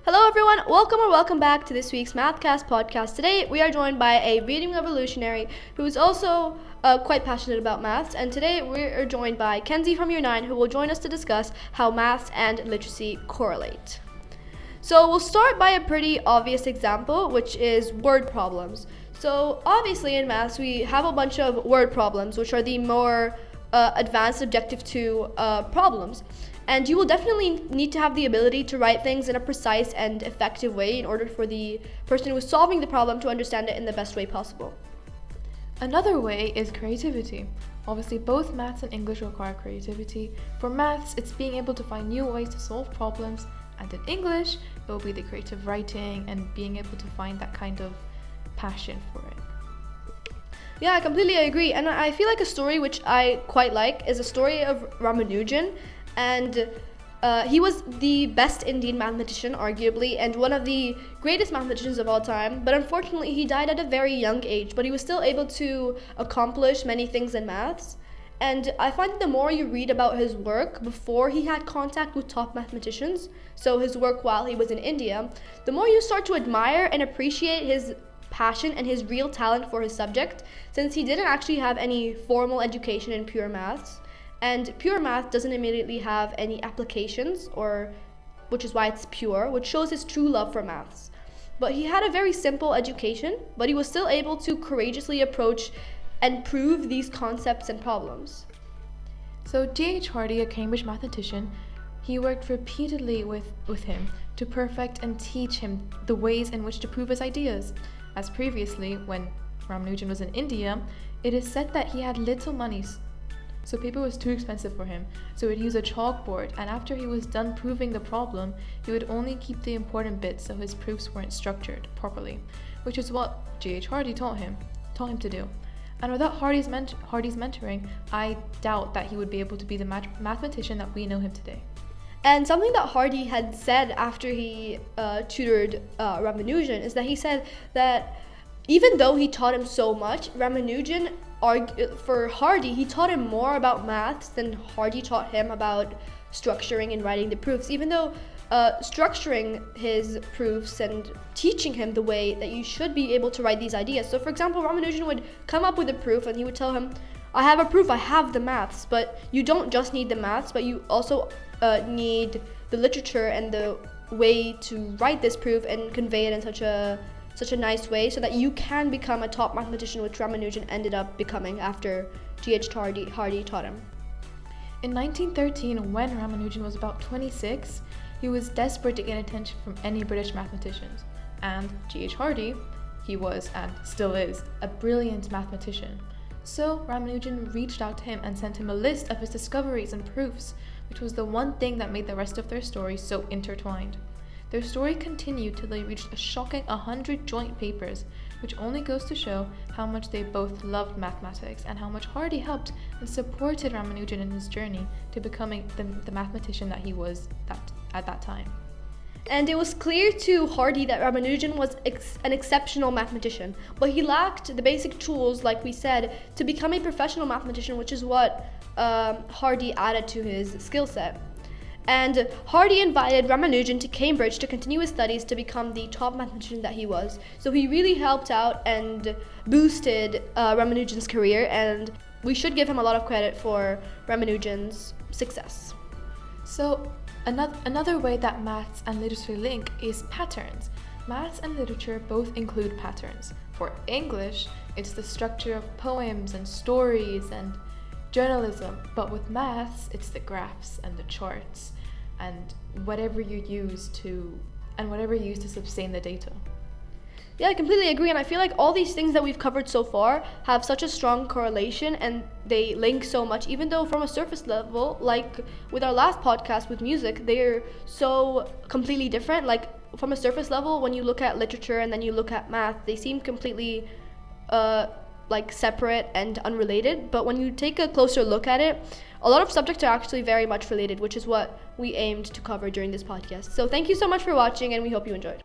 Hello everyone, welcome back to this week's Mathcast podcast. Today we are joined by a reading revolutionary who is also quite passionate about maths, and today we are joined by Kenzie from Year 9 who will join us to discuss how maths and literacy correlate. So we'll start by a pretty obvious example, which is word problems. So obviously in maths we have a bunch of word problems, which are the more advanced objective 2 problems. And you will definitely need to have the ability to write things in a precise and effective way in order for the person who is solving the problem to understand it in the best way possible. Another way is creativity. Obviously, both maths and English require creativity. For maths, it's being able to find new ways to solve problems, and in English, it will be the creative writing and being able to find that kind of passion for it. Yeah, I completely agree. And I feel like a story which I quite like is a story of Ramanujan. And he was the best Indian mathematician, arguably, and one of the greatest mathematicians of all time. But unfortunately, he died at a very young age, but he was still able to accomplish many things in maths. And I find that the more you read about his work before he had contact with top mathematicians, so his work while he was in India, the more you start to admire and appreciate his passion and his real talent for his subject, since he didn't actually have any formal education in pure maths. And pure math doesn't immediately have any applications, which is why it's pure, which shows his true love for maths. But he had a very simple education, but he was still able to courageously approach and prove these concepts and problems. So G.H. Hardy, a Cambridge mathematician, he worked repeatedly with him to perfect and teach him the ways in which to prove his ideas. As previously, when Ramanujan was in India, it is said that he had little money, so paper was too expensive for him, so he'd use a chalkboard, and after he was done proving the problem, he would only keep the important bits so his proofs weren't structured properly, which is what G.H. Hardy taught him to do. And without Hardy's mentoring, I doubt that he would be able to be the mathematician that we know him today. And something that Hardy had said after he tutored Ramanujan is that he said that even though he taught him so much, Ramanujan, for Hardy, he taught him more about maths than Hardy taught him about structuring and writing the proofs, even though structuring his proofs and teaching him the way that you should be able to write these ideas. So for example, Ramanujan would come up with a proof and he would tell him, I have a proof, I have the maths, but you don't just need the maths, but you also need the literature and the way to write this proof and convey it in such a nice way so that you can become a top mathematician, which Ramanujan ended up becoming after G.H. Hardy taught him. In 1913, when Ramanujan was about 26, he was desperate to gain attention from any British mathematicians. And G.H. Hardy, he was and still is a brilliant mathematician. So Ramanujan reached out to him and sent him a list of his discoveries and proofs, which was the one thing that made the rest of their story so intertwined. Their story continued till they reached a shocking 100 joint papers, which only goes to show how much they both loved mathematics and how much Hardy helped and supported Ramanujan in his journey to becoming the mathematician that he was at that time. And it was clear to Hardy that Ramanujan was an exceptional mathematician, but he lacked the basic tools, like we said, to become a professional mathematician, which is what Hardy added to his skill set. And Hardy invited Ramanujan to Cambridge to continue his studies to become the top mathematician that he was. So he really helped out and boosted Ramanujan's career, and we should give him a lot of credit for Ramanujan's success. So another way that maths and literature link is patterns. Maths and literature both include patterns. For English, it's the structure of poems and stories and journalism, but with maths, it's the graphs and the charts and whatever you use to sustain the data. Yeah, I completely agree, and I feel like all these things that we've covered so far have such a strong correlation and they link so much, even though from a surface level, like with our last podcast with music, they're so completely different. Like from a surface level, when you look at literature and then you look at math, they seem completely separate and unrelated, but when you take a closer look at it, a lot of subjects are actually very much related, which is what we aimed to cover during this podcast. So thank you so much for watching, and we hope you enjoyed.